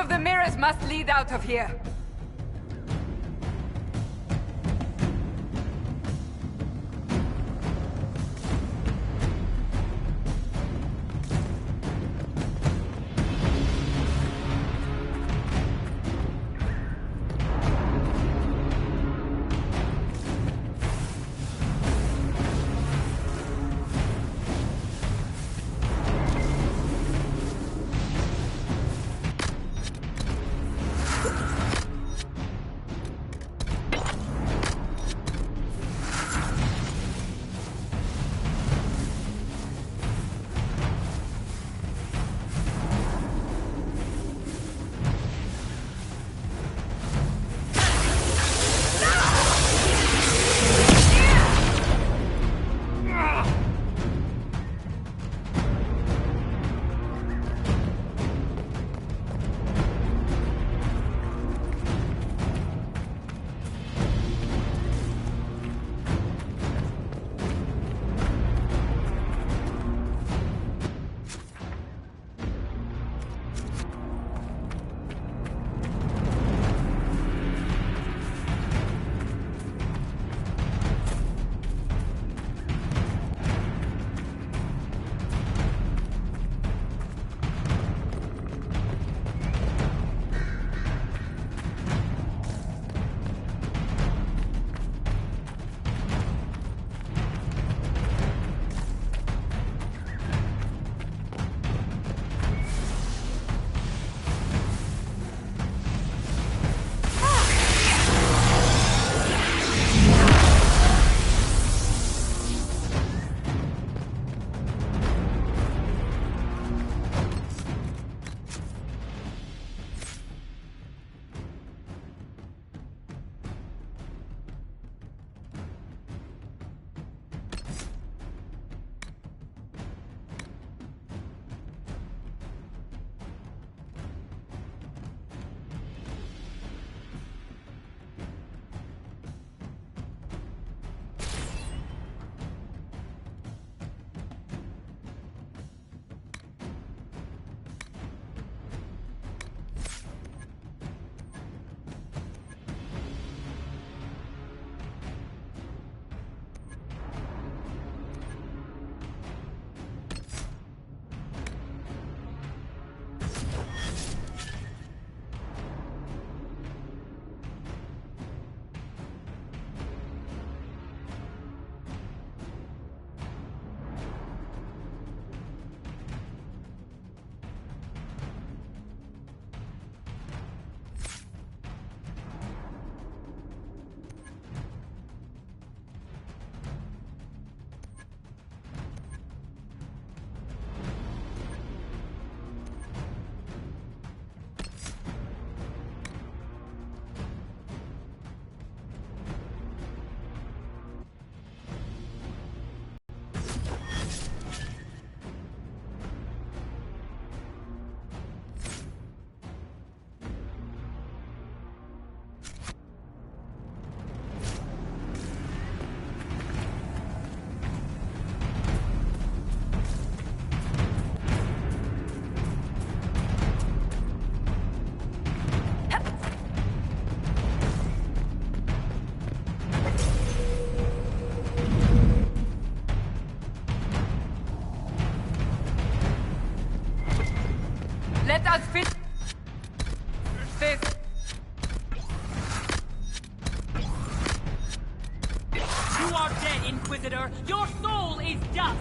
of the mirrors must lead out of here. Let us finish this. You are dead, Inquisitor. Your soul is dust.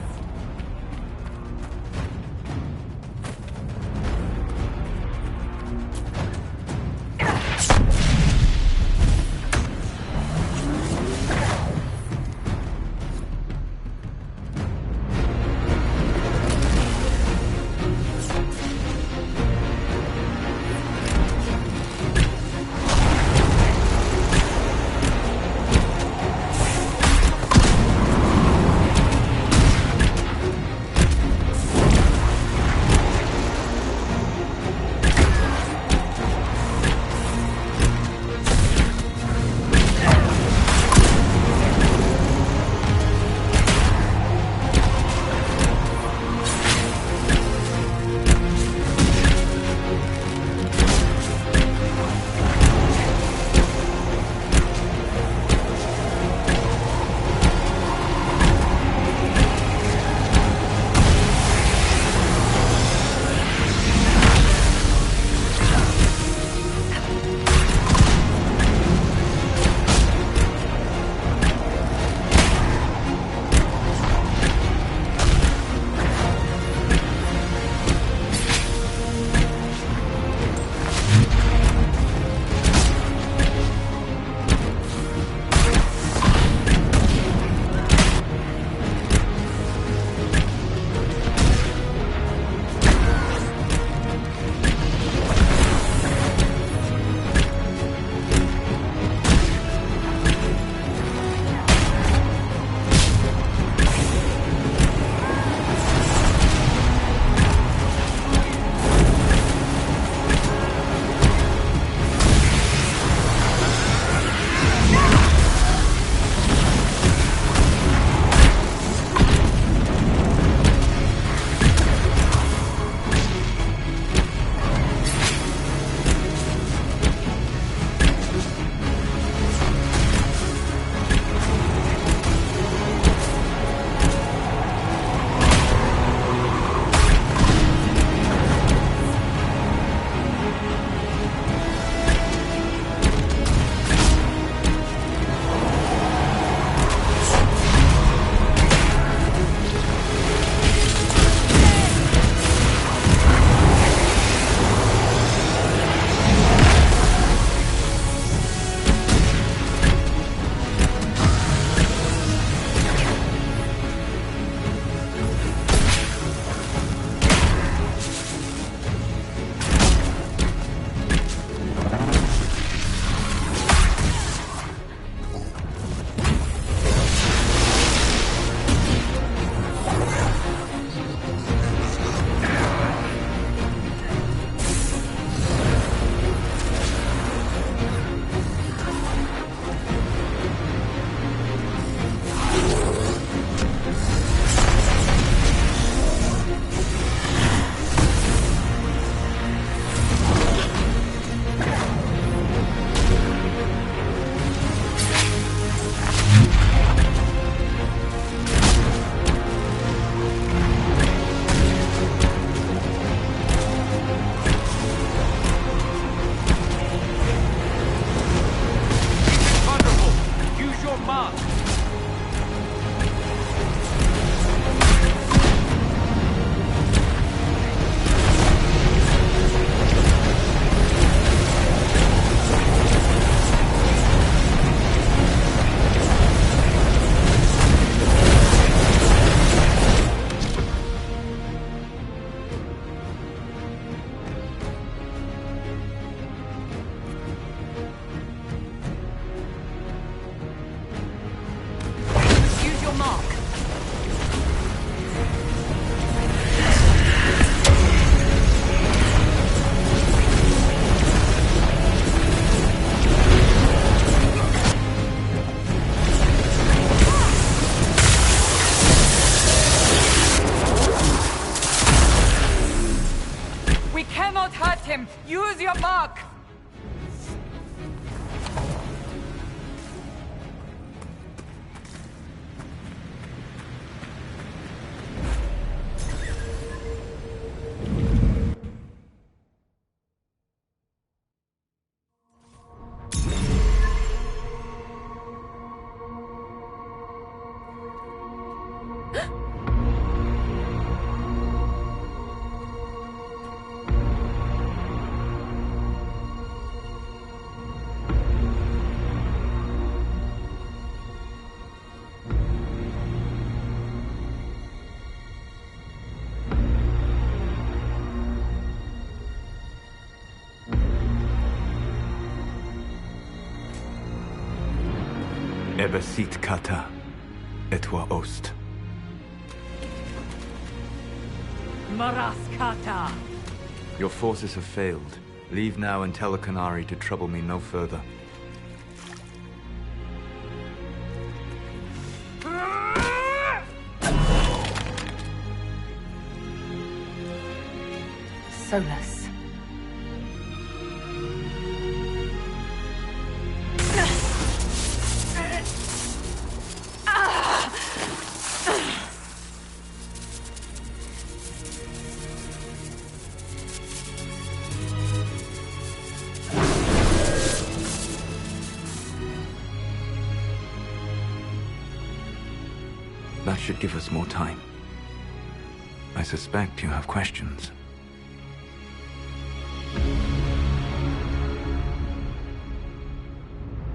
Ebesit kata, etwa ost. Maraskata. Your forces have failed. Leave now and tell the Canary to trouble me no further. Solus. That should give us more time. I suspect you have questions.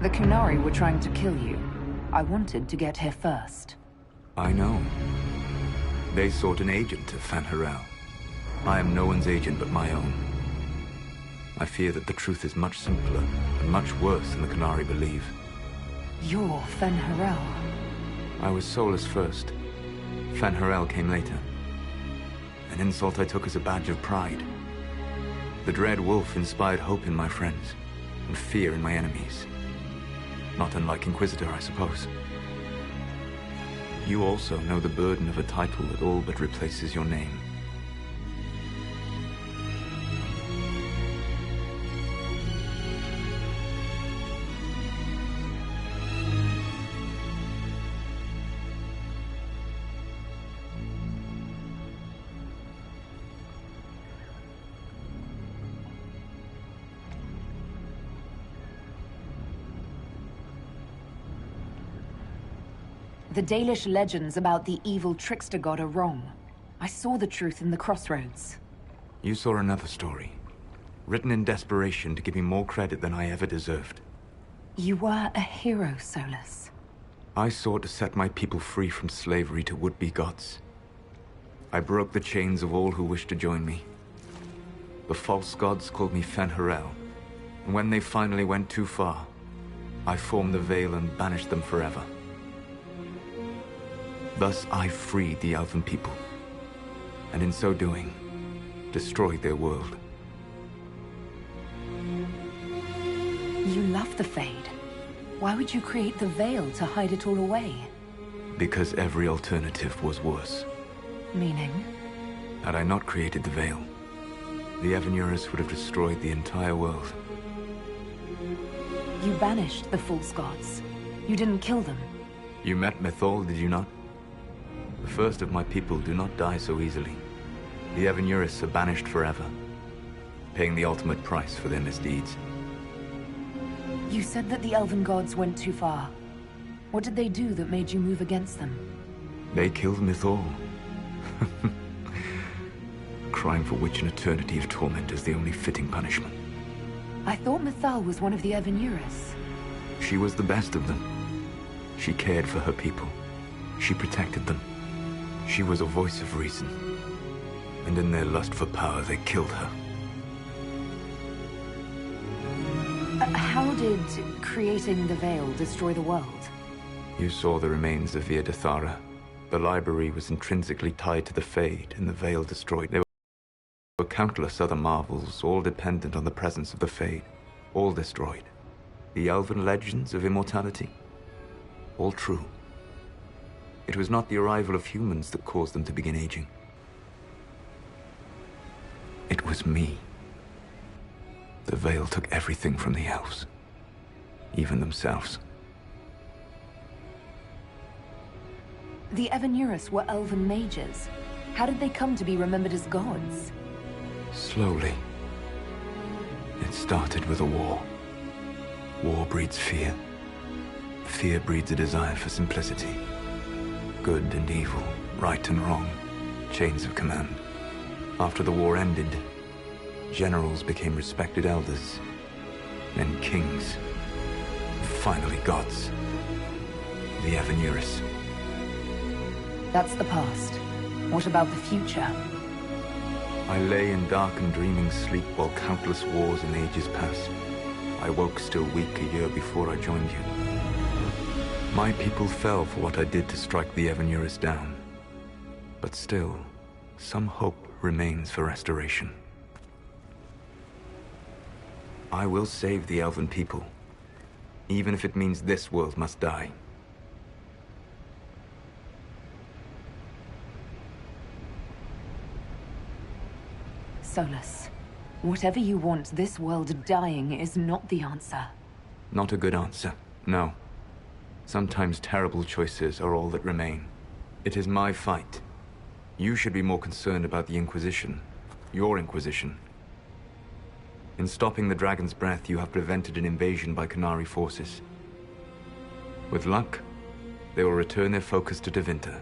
The Canary were trying to kill you. I wanted to get here first. I know. They sought an agent of Fanharel. I am no one's agent but my own. I fear that the truth is much simpler and much worse than the Canary believe. You're Fanharel. I was Solus first. Fanharel came later. An insult I took as a badge of pride. The Dread Wolf inspired hope in my friends, and fear in my enemies. Not unlike Inquisitor, I suppose. You also know the burden of a title that all but replaces your name. The Dalish legends about the evil trickster god are wrong. I saw the truth in the crossroads. You saw another story, written in desperation to give me more credit than I ever deserved. You were a hero, Solus. I sought to set my people free from slavery to would-be gods. I broke the chains of all who wished to join me. The false gods called me Fanharel, and when they finally went too far, I formed the Veil and banished them forever. Thus I freed the Elven people, and in so doing, destroyed their world. You love the Fade. Why would you create the Veil to hide it all away? Because every alternative was worse. Meaning? Had I not created the Veil, the Evanurus would have destroyed the entire world. You banished the false gods. You didn't kill them. You met Mythal, did you not? The first of my people do not die so easily. The Evanurus are banished forever, paying the ultimate price for their misdeeds. You said that the Elven gods went too far. What did they do that made you move against them? They killed Mythal. A crime for which an eternity of torment is the only fitting punishment. I thought Mythal was one of the Evanurus. She was the best of them. She cared for her people. She protected them. She was a voice of reason. And in their lust for power, they killed her. How did creating the Veil destroy the world? You saw the remains of Via Dathara. The library was intrinsically tied to the Fade, and the Veil destroyed. There were countless other marvels, all dependent on the presence of the Fade, all destroyed. The Elven legends of immortality, all true. It was not the arrival of humans that caused them to begin aging. It was me. The Veil took everything from the elves, even themselves. The Evanurus were elven mages. How did they come to be remembered as gods? Slowly. It started with a war. War breeds fear. Fear breeds a desire for simplicity. Good and evil, right and wrong, chains of command. After the war ended, generals became respected elders, then kings, and finally gods. The Evanurus. That's the past. What about the future? I lay in dark and dreaming sleep while countless wars and ages passed. I woke still weak a year before I joined you. My people fell for what I did to strike the Evanurus down. But still, some hope remains for restoration. I will save the Elven people, even if it means this world must die. Solus, whatever you want, this world dying is not the answer. Not a good answer, no. Sometimes terrible choices are all that remain. It is my fight. You should be more concerned about the Inquisition. Your Inquisition. In stopping the Dragon's Breath, you have prevented an invasion by Qunari forces. With luck, they will return their focus to Tevinter.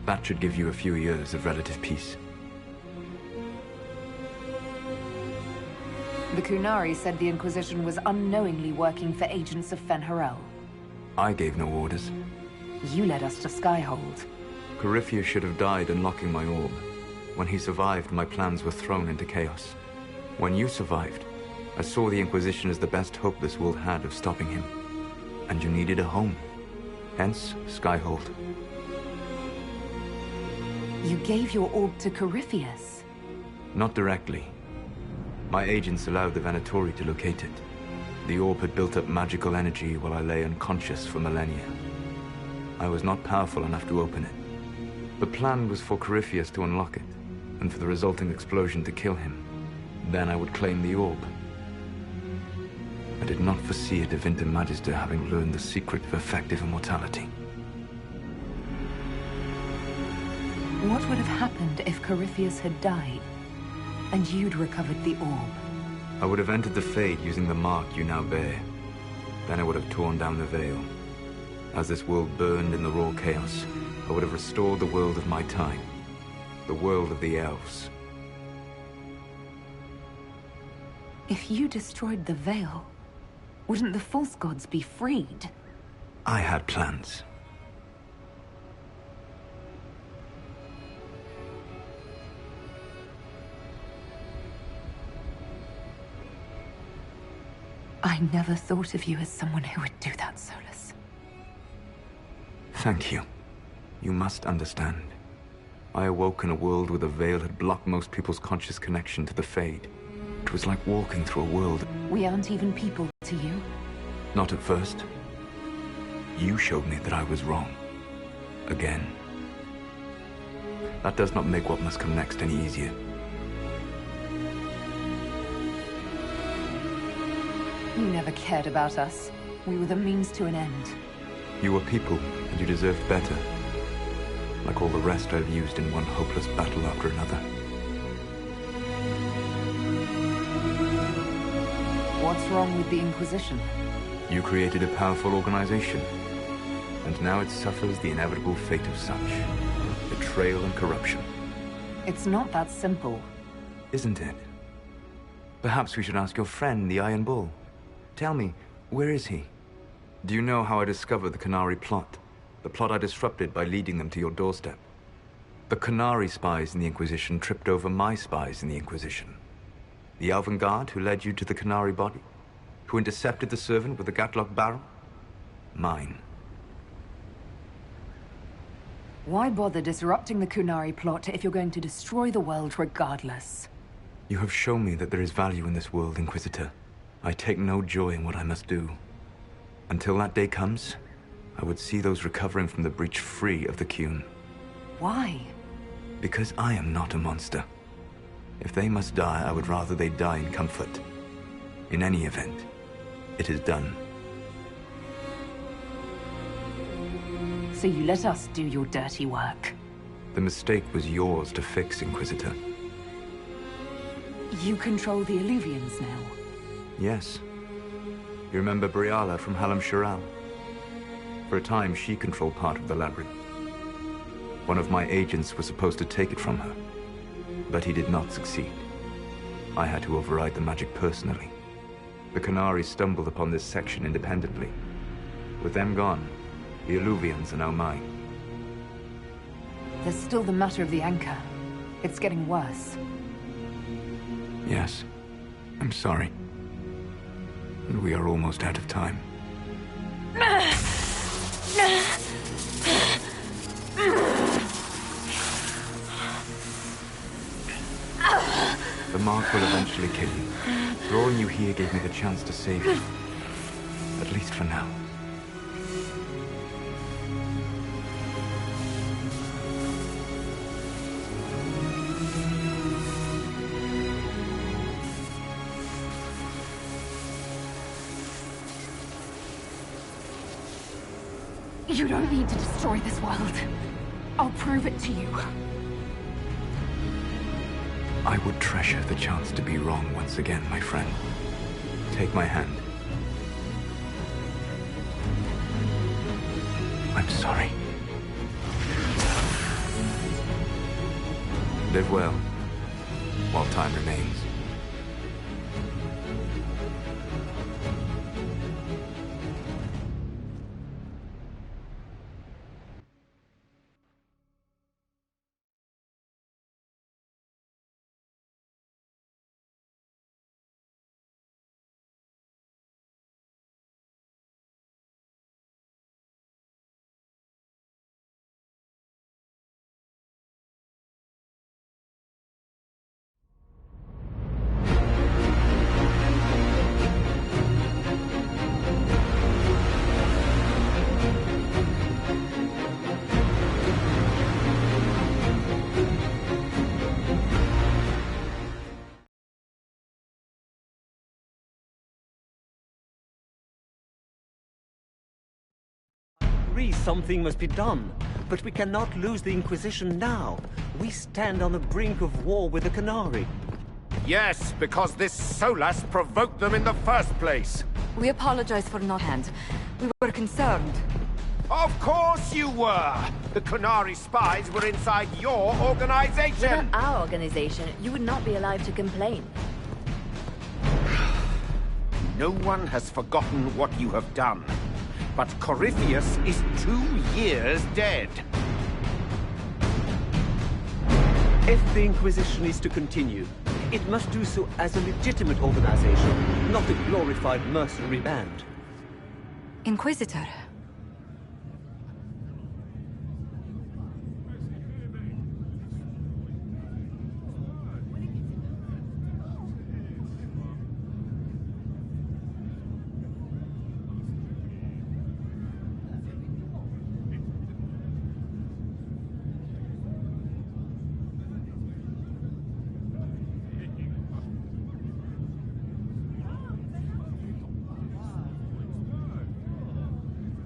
That should give you a few years of relative peace. The Qunari said the Inquisition was unknowingly working for agents of Fen'Harel. I gave no orders. You led us to Skyhold. Corypheus should have died unlocking my orb. When he survived, my plans were thrown into chaos. When you survived, I saw the Inquisition as the best hope this world had of stopping him. And you needed a home. Hence, Skyhold. You gave your orb to Corypheus? Not directly. My agents allowed the Venatori to locate it. The orb had built up magical energy while I lay unconscious for millennia. I was not powerful enough to open it. The plan was for Corypheus to unlock it, and for the resulting explosion to kill him. Then I would claim the orb. I did not foresee a Tevinter Magister having learned the secret of effective immortality. What would have happened if Corypheus had died, and you'd recovered the orb? I would have entered the Fade using the mark you now bear. Then I would have torn down the veil. As this world burned in the raw chaos, I would have restored the world of my time. The world of the elves. If you destroyed the veil, wouldn't the false gods be freed? I had plans. I never thought of you as someone who would do that, Solus. Thank you. You must understand. I awoke in a world where the veil had blocked most people's conscious connection to the Fade. It was like walking through a world. We aren't even people to you. Not at first. You showed me that I was wrong. Again. That does not make what must come next any easier. You never cared about us. We were the means to an end. You were people, and you deserved better. Like all the rest I've used in one hopeless battle after another. What's wrong with the Inquisition? You created a powerful organization, and now it suffers the inevitable fate of such. Betrayal and corruption. It's not that simple. Isn't it? Perhaps we should ask your friend, the Iron Bull. Tell me, where is he? Do you know how I discovered the Qunari plot? The plot I disrupted by leading them to your doorstep. The Qunari spies in the Inquisition tripped over my spies in the Inquisition. The Elven Guard who led you to the Qunari body? Who intercepted the servant with the Gatlock barrel? Mine. Why bother disrupting the Qunari plot if you're going to destroy the world regardless? You have shown me that there is value in this world, Inquisitor. I take no joy in what I must do. Until that day comes, I would see those recovering from the breach free of the Qun. Why? Because I am not a monster. If they must die, I would rather they die in comfort. In any event, it is done. So you let us do your dirty work? The mistake was yours to fix, Inquisitor. You control the Illuvians now? Yes. You remember Briala from Halam Shiral? For a time, she controlled part of the labyrinth. One of my agents was supposed to take it from her, but he did not succeed. I had to override the magic personally. The Qunari stumbled upon this section independently. With them gone, the Illuvians are now mine. There's still the matter of the anchor. It's getting worse. Yes. I'm sorry. And we are almost out of time. The mark will eventually kill you. Drawing you here gave me the chance to save you. At least for now. You don't need to destroy this world. I'll prove it to you. I would treasure the chance to be wrong once again, my friend. Take my hand. I'm sorry. Live well, while time remains. Something must be done, but we cannot lose the Inquisition now. We stand on the brink of war with the Canary. Yes, because this Solas provoked them in the first place. We apologize for not hand. We were concerned. Of course you were! The Canary spies were inside your organization! Without our organization, you would not be allowed to complain. No one has forgotten what you have done. But Corypheus is 2 years dead. If the Inquisition is to continue, it must do so as a legitimate organization, not a glorified mercenary band. Inquisitor.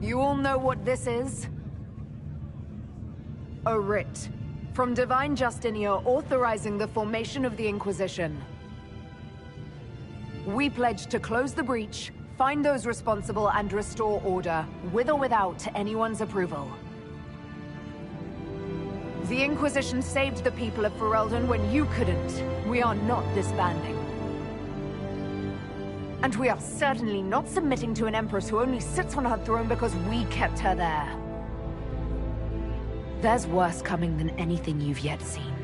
You all know what this is? A writ from Divine Justinia authorizing the formation of the Inquisition. We pledge to close the breach, find those responsible, and restore order, with or without anyone's approval. The Inquisition saved the people of Ferelden when you couldn't. We are not disbanding. And we are certainly not submitting to an empress who only sits on her throne because we kept her there. There's worse coming than anything you've yet seen.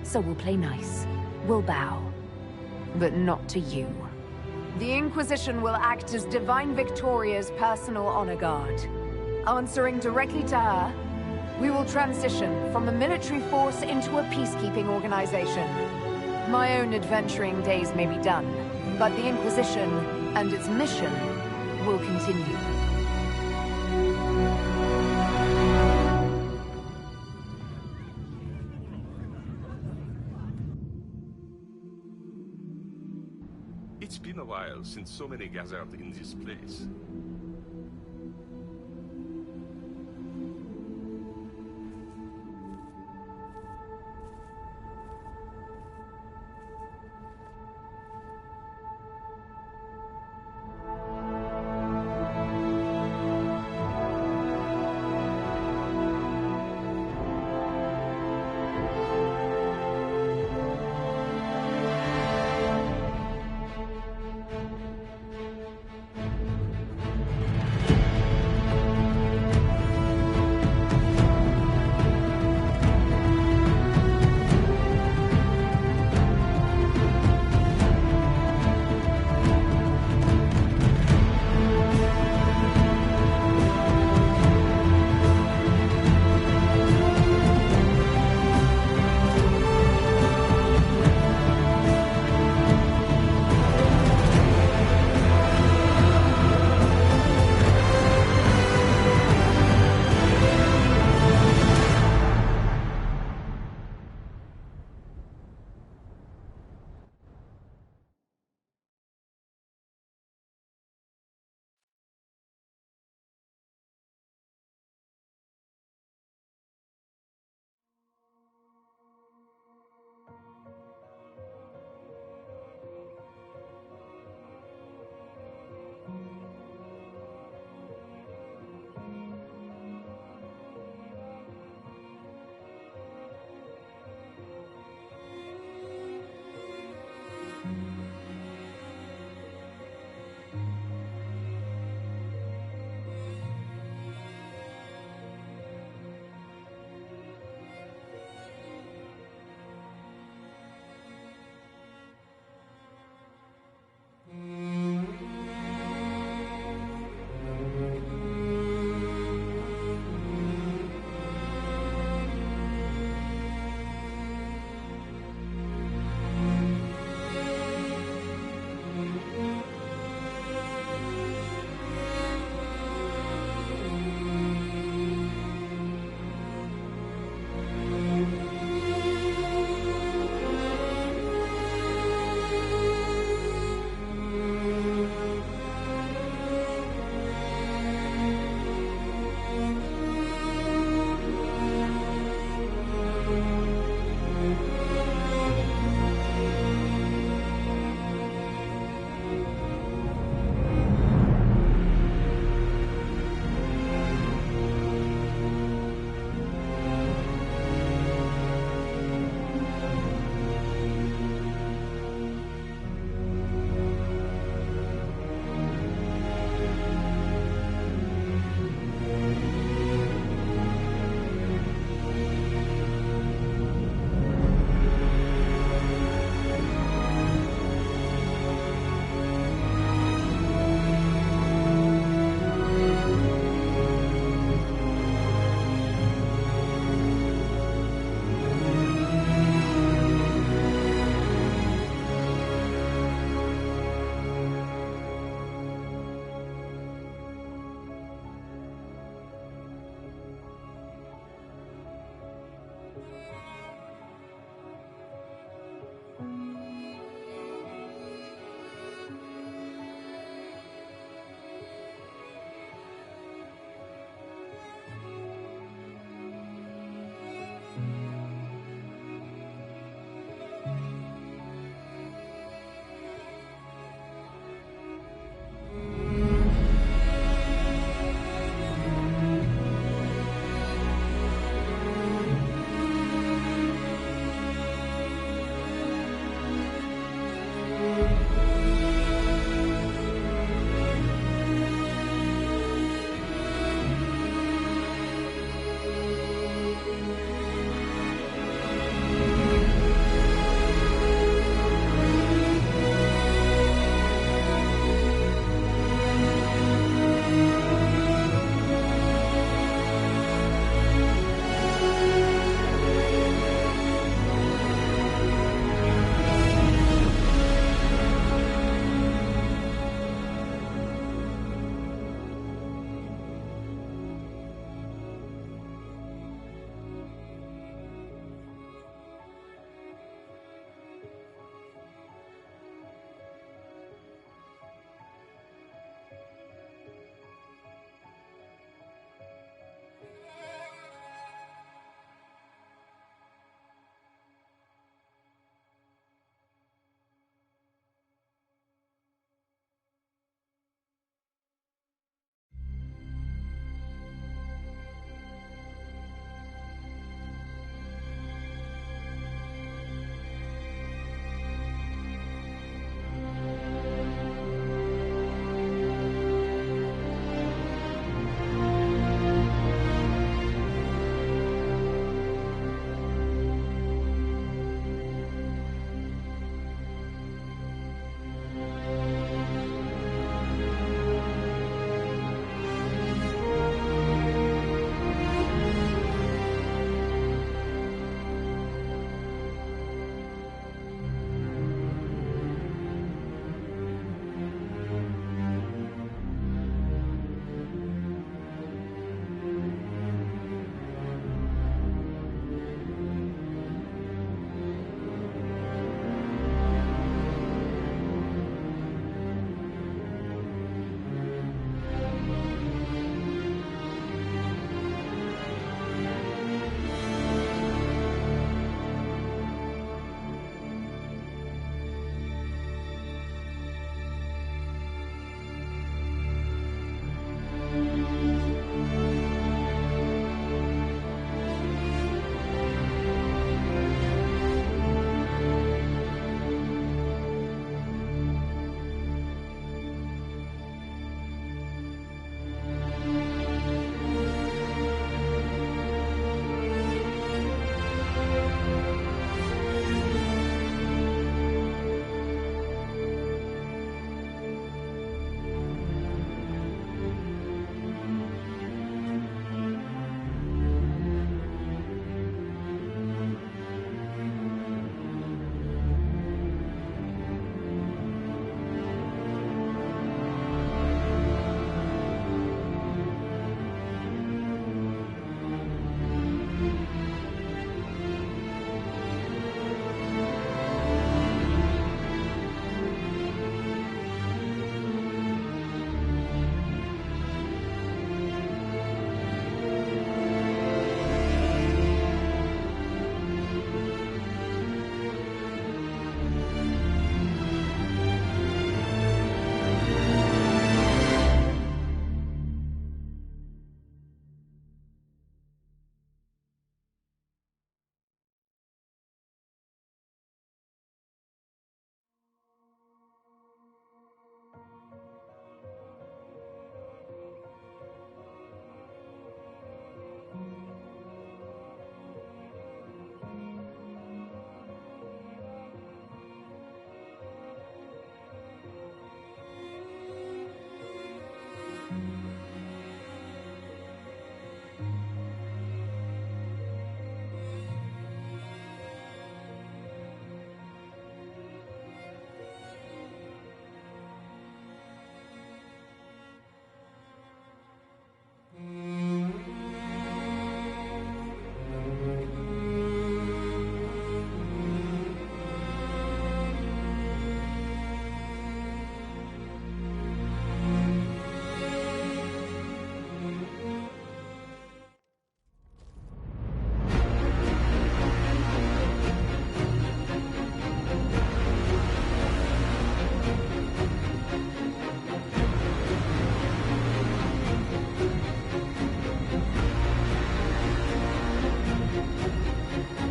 So we'll play nice. We'll bow. But not to you. The Inquisition will act as Divine Victoria's personal honor guard. Answering directly to her, we will transition from a military force into a peacekeeping organization. My own adventuring days may be done, but the Inquisition and its mission will continue. It's been a while since so many gathered in this place.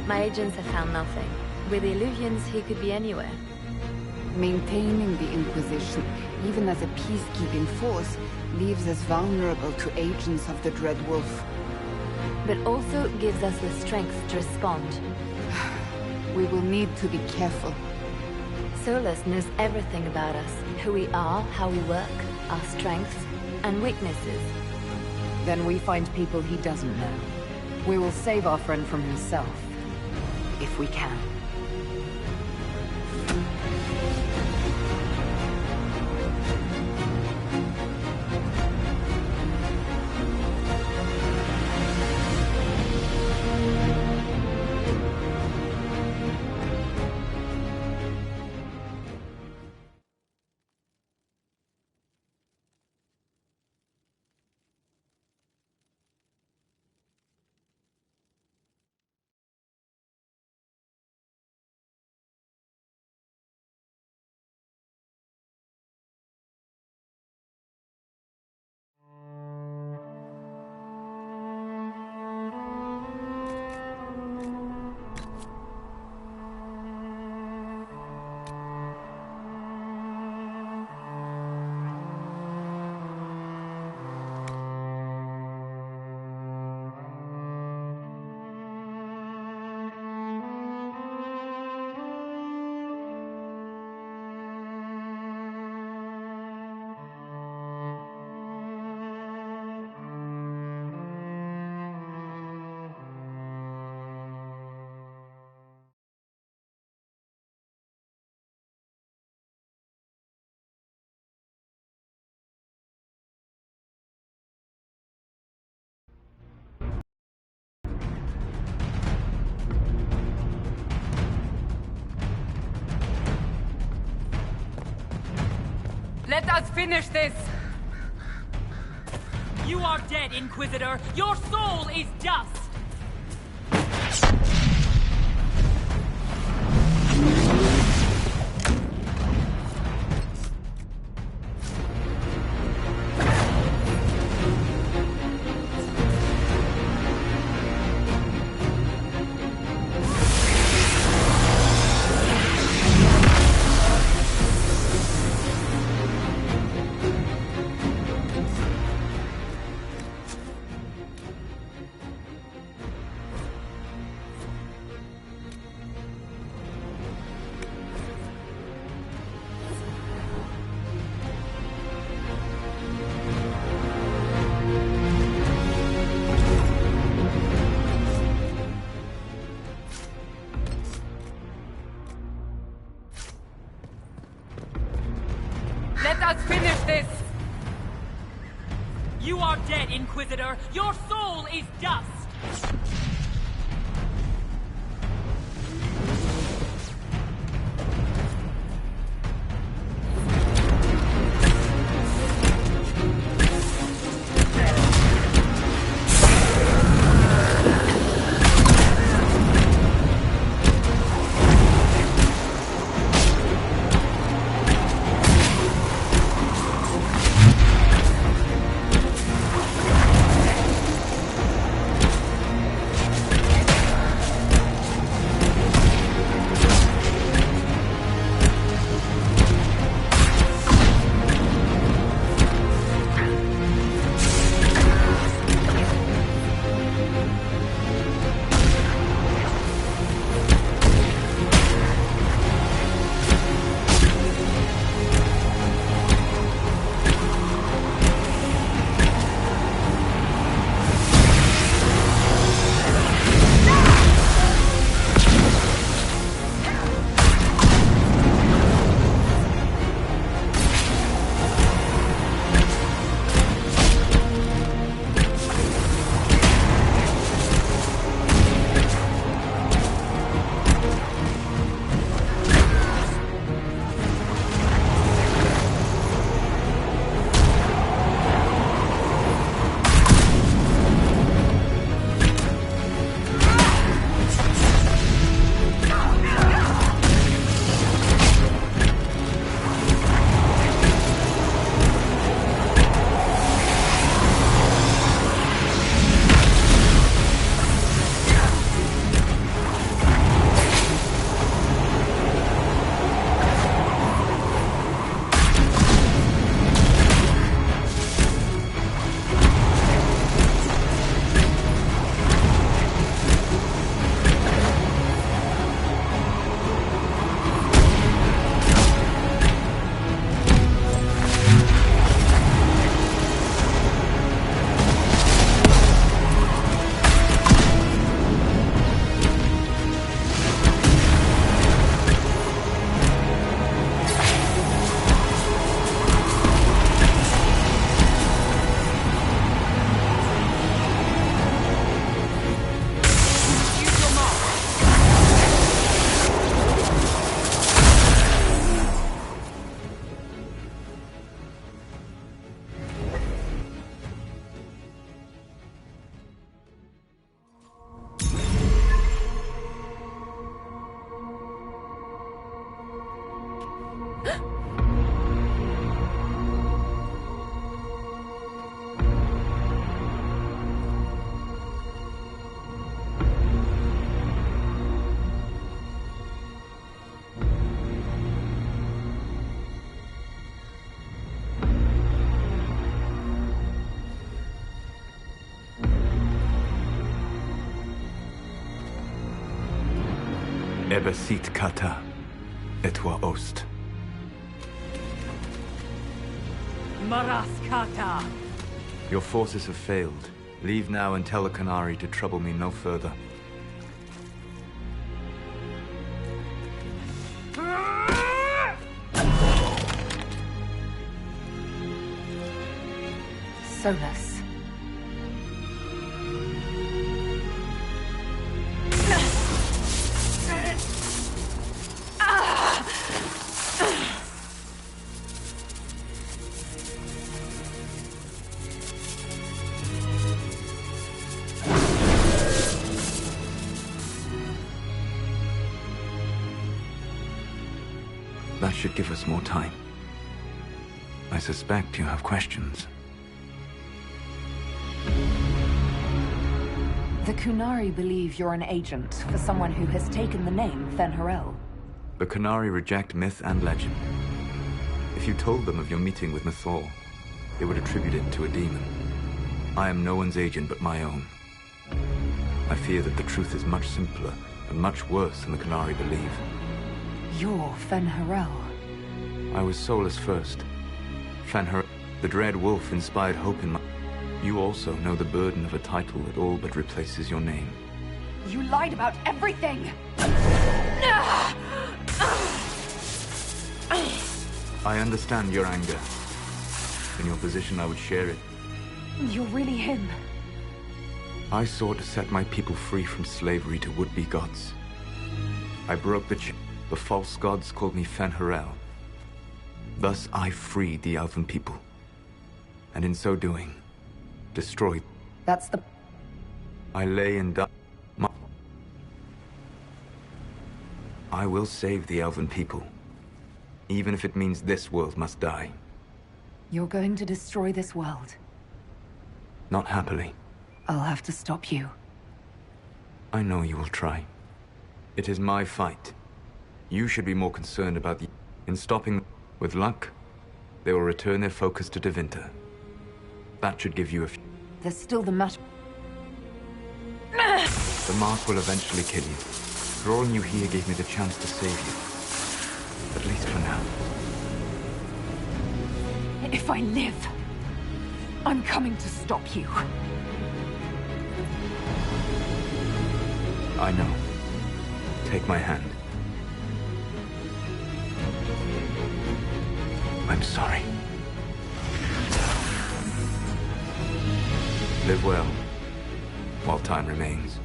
My agents have found nothing. With the illusions, he could be anywhere. Maintaining the Inquisition, even as a peacekeeping force, leaves us vulnerable to agents of the Dread Wolf. But also gives us the strength to respond. We will need to be careful. Solus knows everything about us. Who we are, how we work, our strengths and weaknesses. Then we find people he doesn't know. We will save our friend from himself. If we can. Let us finish this! You are dead, Inquisitor! Your soul is dust! Let us finish this! You are dead, Inquisitor! Your soul is dust! Ebesit kata, etwa ost. Maraskata! Your forces have failed. Leave now and tell the Canary to trouble me no further. Solus. That should give us more time. I suspect you have questions. The Kunari believe you're an agent for someone who has taken the name Fen'Harel. The Canary reject myth and legend. If you told them of your meeting with Mythor, they would attribute it to a demon. I am no one's agent but my own. I fear that the truth is much simpler and much worse than the Canary believe. You're Fen'Harel. I was Solus first. Fen'Harel, the dread wolf, inspired hope in my... You also know the burden of a title that all but replaces your name. You lied about everything! I understand your anger. In your position, I would share it. You're really him. I sought to set my people free from slavery to would-be gods. I broke the chain. The false gods called me Fen'Harel. Thus I freed the elven people. And in so doing, destroyed. That's the... I lay and died. I will save the elven people. Even if it means this world must die. You're going to destroy this world. Not happily. I'll have to stop you. I know you will try. It is my fight. You should be more concerned about the... In stopping... With luck, they will return their focus to Devinter. That should give you a... There's still the matter... The mark will eventually kill you. Drawing you here gave me the chance to save you. At least for now. If I live, I'm coming to stop you. I know. Take my hand. I'm sorry. Live well, while time remains.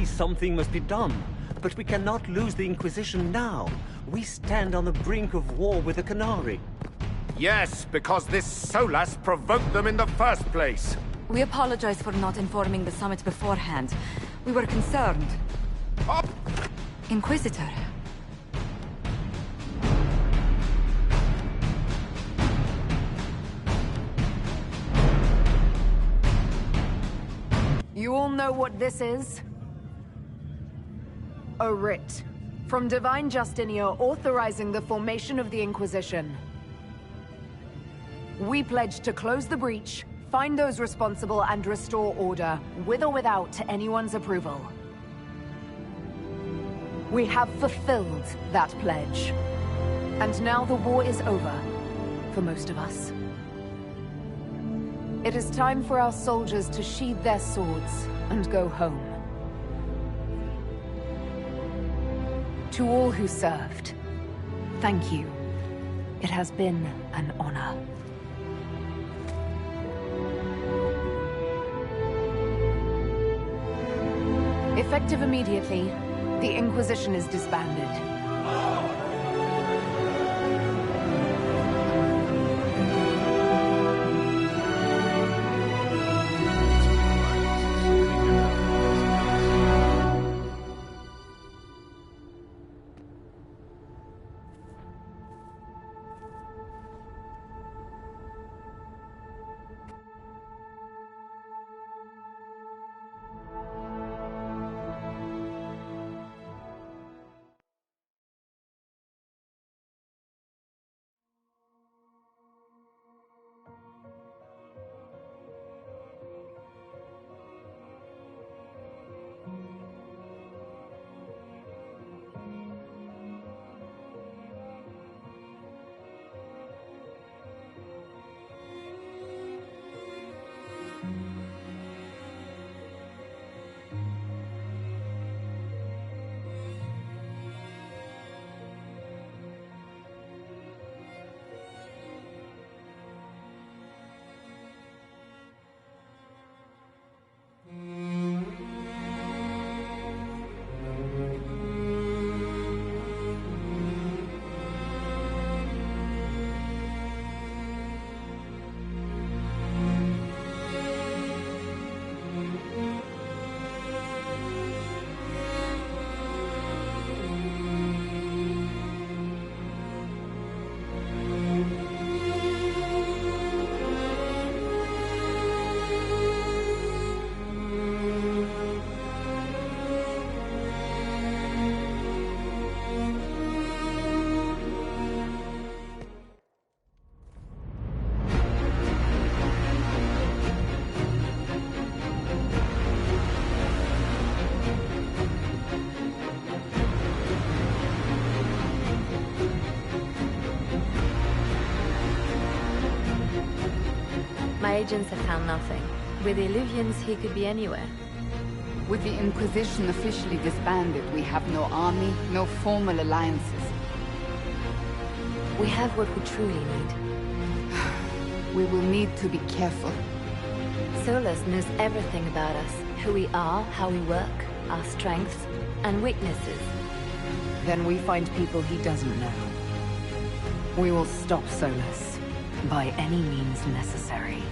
Something must be done, but we cannot lose the Inquisition now. We stand on the brink of war with the Canary. Yes, because this Solus provoked them in the first place. We apologize for not informing the summit beforehand. We were concerned. Up! Inquisitor. You all know what this is? A writ from Divine Justinia authorizing the formation of the Inquisition. We pledge to close the breach, find those responsible, and restore order, with or without anyone's approval. We have fulfilled that pledge. And now the war is over, for most of us. It is time for our soldiers to sheathe their swords and go home. To all who served, thank you. It has been an honor. Effective immediately, the Inquisition is disbanded. My agents have found nothing. With the Illuvians, he could be anywhere. With the Inquisition officially disbanded, we have no army, no formal alliances. We have what we truly need. We will need to be careful. Solus knows everything about us. Who we are, how we work, our strengths and weaknesses. Then we find people he doesn't know. We will stop Solus by any means necessary.